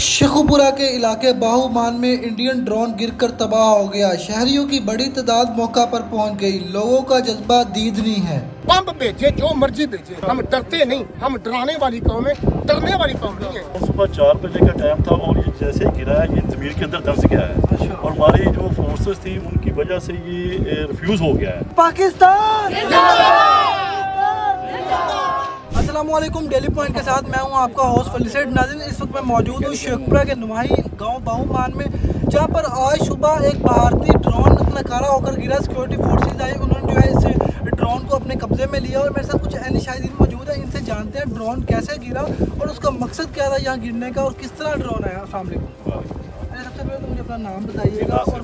शेखुपुरा के इलाके बाहुमान में इंडियन ड्रोन गिरकर तबाह हो गया। शहरियों की बड़ी तादाद मौका पर पहुंच गई। लोगों का जज्बा दीदनी है। बम भेजे, जो मर्जी भेजे, हम डरते नहीं। हम डराने वाली कौम है, डरने वाली कौम नहीं है। सुबह 4 बजे का टाइम था और ये जैसे ही गिरा है ये ज़मीन के अंदर धंस गया है और हमारी जो फोर्सेस थी उनकी वजह से ये रिफ्यूज़ हो गया है। पाकिस्तान अस्सलामुअलैकुम, डेली पॉइंट के साथ मैं हूं आपका होस्ट फलीसेट नाज़रीन। इस वक्त मैं मौजूद हूं शेखपुरा के नुमाही गांव बाहुमान में, जहां पर आज सुबह एक भारतीय ड्रोन नकारा होकर गिरा। सिक्योरिटी फोर्सेज आई, उन्होंने जो है इस ड्रोन को अपने कब्जे में लिया और मेरे साथ कुछ अहले शाहिदीन मौजूद है। इनसे जानते हैं ड्रोन कैसे गिरा और उसका मकसद क्या था यहाँ गिरने का और किस तरह ड्रोन आया। अस्सलाम वालेकुम। सबसे पहले तो मुझे अपना नाम बताइएगा और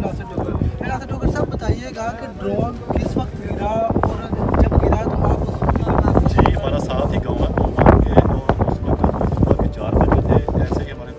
नासिर डोगर साहब बताइएगा कि ड्रोन किस वक्त गिरा और जब गिरा तो आप जी हमारा साथ ही गाँव है बाहुमान के और उस वक्त सुबह के 4 बजे थे। ऐसे ही हमारे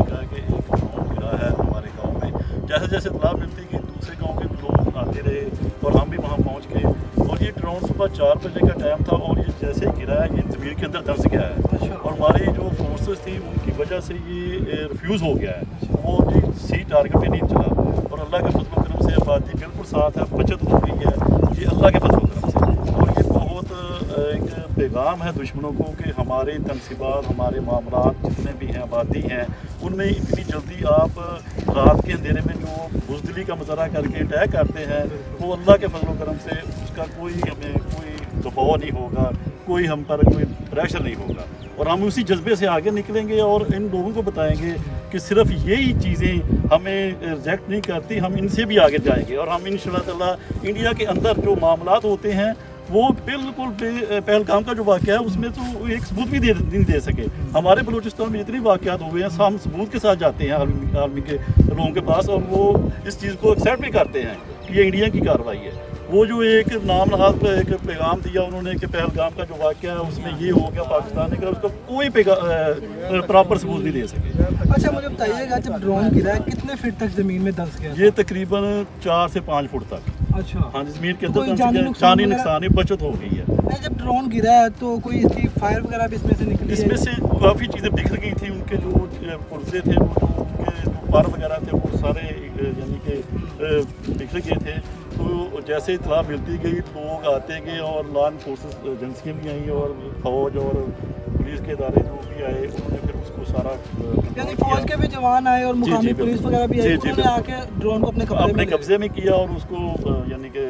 कहा कि एक ड्रोन गिरा है हमारे गाँव में। जैसे जैसे इत्तला मिलती कि दूसरे गाँव के लोग आते रहे और हम भी वहाँ पहुँच गए और ये ड्रोन सुबह 4 बजे का टाइम था और ये जैसे ही गिरा है ये ज़मीन के अंदर धंस गया है और हमारी जो फोर्सेस थी उनकी वजह से ये रिफ्यूज़ हो गया है। वो जी सी टारगेट पे नहीं चला और अल्लाह के फजल करम से आबादी बिल्कुल साथ है, बचत हो गई है ये अल्लाह के फजल करम से। और ये बहुत एक पैगाम है दुश्मनों को कि हमारे तनसीबात, हमारे मामलात जितने भी हैं, आबादी हैं, उनमें इतनी जल्दी आप रात के अंधेरे में जो बुज़दिली का मुज़ाहरा करके अटैक करते हैं वो अल्लाह के फजल करम से उसका कोई हमें कोई दबाव नहीं होगा, कोई हम पर कोई प्रेशर नहीं होगा और हम उसी जज्बे से आगे निकलेंगे और इन लोगों को बताएंगे कि सिर्फ यही चीज़ें हमें रिजेक्ट नहीं करती, हम इनसे भी आगे जाएंगे और हम इंशाअल्लाह इंडिया के अंदर जो मामलात होते हैं वो बिल्कुल पहलगाम का जो वाक़या है उसमें तो एक सबूत भी नहीं दे सके। हमारे बलूचिस्तान में जितने वाक़यात हुए हैं हम सबूत के साथ जाते हैं आर्मी के लोगों के पास और वो इस चीज़ को एक्सेप्ट भी करते हैं कि ये इंडिया की कार्रवाई है। वो जो एक नाम नहाद एक पैगाम दिया उन्होंने कि पहलगाम का जो वाक़या है उसमें ये हो गया पाकिस्तान ने, उसका कोई प्रॉपर सबूत नहीं दे सके। अच्छा मुझे बताइएगा, जब ड्रोन गिरा है कितने फीट तक ज़मीन में धंस गया? ये तकरीबन 4 से 5 फुट तक। अच्छा हाँ, ज़मीन के अंदर जानी नुकसान ही बचत हो गई है। जब ड्रोन गिरा है तो कोई इसकी फायर वगैरह भी इसमें से निकली? इसमें से काफ़ी चीज़ें बिखर गई थी। उनके जो पुर्जे थे वो उनके जो पर वगैरह थे वो सारे यानी कि बिखर गए थे। तो जैसे इत्तला मिलती गई लोग आते गए और लॉ एनफोर्सेस एजेंसियाँ भी आई और फौज और पुलिस के इदारे जो भी आए उन्होंने फिर उसको सारा यानी फौज के भी जवान आए और मुकामी पुलिस वगैरह भी आई, उन्होंने आके ड्रोन को अपने कब्जे में किया और उसको यानी कि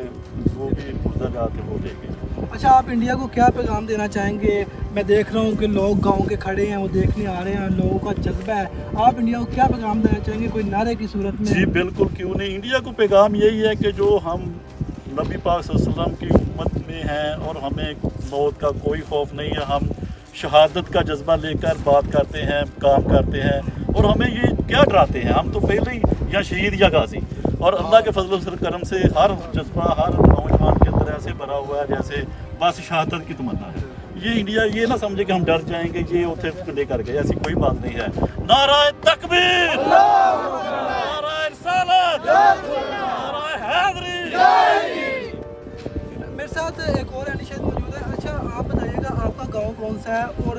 वो भी पुर्जा जाके वो ले गए। अच्छा, आप इंडिया को क्या पैगाम देना चाहेंगे? मैं देख रहा हूँ कि लोग गांव के खड़े हैं, वो देखने आ रहे हैं, लोगों का जज्बा है। आप इंडिया को क्या पैगाम देना चाहेंगे कोई नारे की सूरत में? जी बिल्कुल, क्यों नहीं। इंडिया को पैगाम यही है कि जो हम नबी पाक सल्लल्लाहु अलैहि वसल्लम की उम्मत में हैं और हमें मौत का कोई खौफ नहीं है। हम शहादत का जज्बा लेकर बात करते हैं, काम करते हैं और हमें ये क्या डराते हैं। हम तो पहले ही या शहीद या गाजी और अल्लाह के फजल करम से हर जज्बा हर नौजवान के अंदर ऐसे भरा हुआ है जैसे बस शहादत की तमन्ना है। ये इंडिया ये ना समझे कि हम डर जाएंगे ये उठे लेकर गए, ऐसी कोई बात नहीं है। नाराए तकबीर, नाराए रिसालत, नाराए हैदरी। मेरे साथ एक और अनिशा मौजूद है। अच्छा आप बताइएगा, आपका गांव कौन सा है और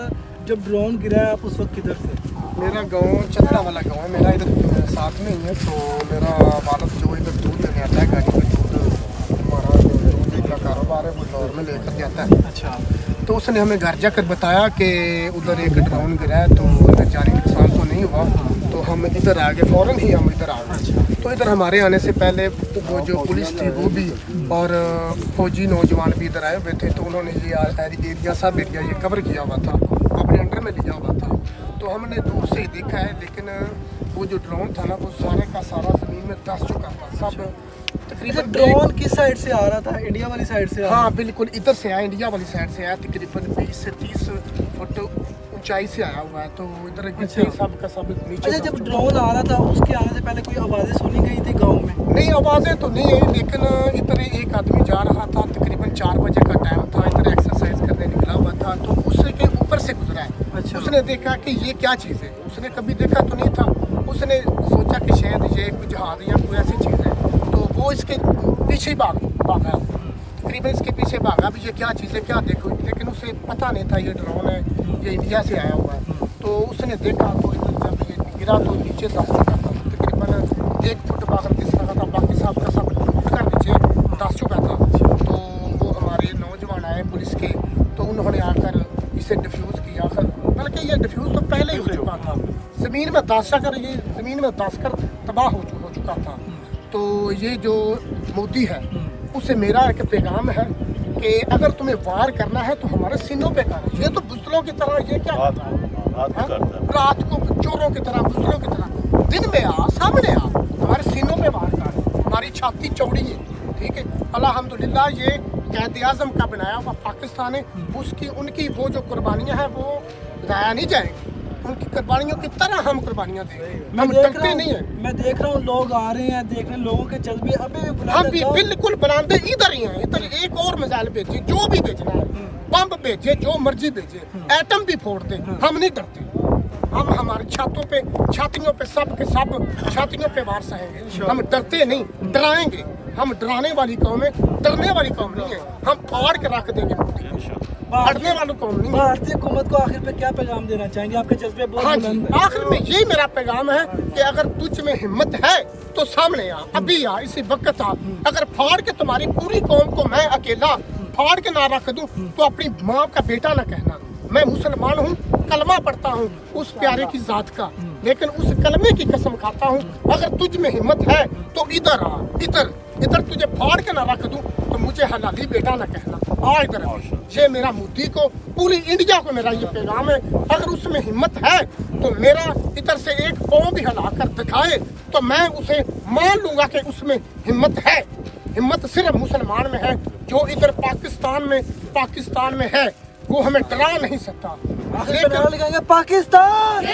जब ड्रोन गिरा है आप उस वक्त किधर थे? मेरा गांव चंद्रा वाला गांव है, मेरा इधर साथ में ही है। तो मेरा वालद जो इधर दूध लेने आता है, गाड़ी में दूध हमारा दूध का कारोबार है वो लाहौर में लेकर जाता है। अच्छा, तो उसने हमें घर जाकर बताया कि उधर एक ड्रोन गिरा है, तो इधर जानी नुकसान तो नहीं हुआ। तो हम इधर आ गए, फ़ौरन ही हम इधर आ गए। तो इधर हमारे आने से पहले वो जो पुलिस थी वो भी और फौजी नौजवान भी इधर आए हुए थे। तो उन्होंने ये एरिया सब एरिया ये कवर किया हुआ था, अपने अंडर में लिया हुआ था। तो हमने दूर से ही देखा है, लेकिन वो जो ड्रोन था ना वो सारे का सारा ज़मीन में धंस चुका था सब। तकरीबन ड्रोन किस साइड से आ रहा था? इंडिया वाली साइड से? हाँ बिल्कुल, इधर से आया, इंडिया वाली साइड से आया। तकरीबन 20 से 30 फुट ऊंचाई से आया हुआ है। तो इधर सब का सब नीचे। अच्छा, जब ड्रोन आ रहा था उसके आने से पहले कोई आवाज़ें सुनी गई थी गाँव में? नहीं, आवाज़ें तो नहीं आई, लेकिन इधर एक आदमी जा रहा था, तकरीबन 4 बजे का टाइम था, इधर एक्सरसाइज करने निकला हुआ था। तो उसके ऊपर से गुजरा है। अच्छा। उसने देखा कि ये क्या चीज़ है, उसने कभी देखा तो नहीं था। उसने सोचा कि शायद ये कोई जहाज या कोई ऐसी चीज़ है, तो वो इसके पीछे ही भागा। तकरीबन इसके पीछे भागा भी ये क्या चीज़ है क्या देखो, लेकिन उसे पता नहीं था ये ड्रोन है, ये इंडिया से आया हुआ है। तो उसने देखा तो जब ये गिरा तो नीचे दस चुका था, तकरीबन 1 फुट बाहर दिस रहा था, बाकी सब का सब टूट कर नीचे दस चुका था। तो वो हमारे नौजवान आए पुलिस के, तो उन्होंने आकर इसे डिफ्यूज़ किया, बल्कि ये डिफ्यूज़ तो पहले ही हो चुका था, ज़मीन में धंस कर तबाह हो चुका था। तो ये जो मोदी है उसे मेरा एक पैगाम है कि अगर तुम्हें वार करना है तो हमारे सीनों पे कर। ये तो बुज़दिलों की तरह ये क्या रात को चोरों की तरह बुज़दिलों की तरह दिन में आ, सामने आ, हमारे सीनों पे वार कर, हमारी छाती चौड़ी है, ठीक है। अल्हम्दुलिल्लाह ये क़ायद आज़म का बनाया हुआ पाकिस्तान है, उनकी वो जो कुर्बानियाँ हैं वो बनाया नहीं जाएगी, उनकी कुर्बानियों की तरह हम कुर्बानियाँ देंगे। हम डरते नहीं है। मैं देख रहा हूँ लोग आ रहे हैं देखने, लोगों के जज्बे अभी भी हम भी बिल्कुल बनाते इधर ही हैं। इधर एक और मिसाइल भेजिए, जो भी भेजना है, बम भेजिए, जो मर्जी भेजिए, एटम भी फोड़ दे, हम नहीं डरते। हम हमारी छातियों पे सब के सब छातियों पे वार सहेंगे, हम डरते नहीं, डराएंगे। हम डराने वाली कौम है, डरने वाली कौम नहीं है। हम फाड़ के रख देंगे, हटने वाली कौम नहीं। भारतीय हुकूमत को आखिर पे क्या पैगाम देना चाहेंगे? आपके जज्बे बहुत बुलंद हैं। आखिर में यही मेरा पैगाम है कि अगर तुझ में हिम्मत है तो सामने आ, अभी आ, इसी वक्त आ। अगर फाड़ के तुम्हारी पूरी कौम को मैं अकेला फाड़ के ना रख दूं तो अपनी माँ का बेटा ना कहना। मैं मुसलमान हूँ, कलमा पढ़ता हूँ उस प्यारे की जात का, लेकिन उस कलमे की कसम खाता हूँ। अगर तुझ में हिम्मत है तो इधर आ, इधर तुझे फाड़ के ना रख दूं तो मुझे हलाली बेटा ना कहना, आ इधर। ये मेरा मोदी को, पूरी इंडिया को मेरा ये पैगाम है। अगर उसमें हिम्मत है तो मेरा इधर से एक पाँव भी हिला कर दिखाए तो मैं उसे मान लूंगा कि उसमें हिम्मत है। हिम्मत सिर्फ मुसलमान में है, जो इधर पाकिस्तान में है वो हमें डरा नहीं सकता। लेकिन पाकिस्तान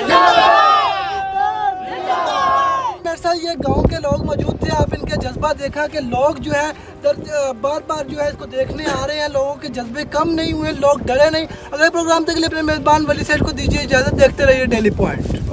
मेरे साथ ये गांव के लोग मौजूद थे। आप इनके जज्बा देखा कि लोग जो है बार जो है इसको देखने आ रहे हैं, लोगों के जज्बे कम नहीं हुए, लोग डरे नहीं। अगले प्रोग्राम तक के लिए अपने मेजबान वली सेठ को दीजिए इजाज़त। देखते रहिए डेली पॉइंट।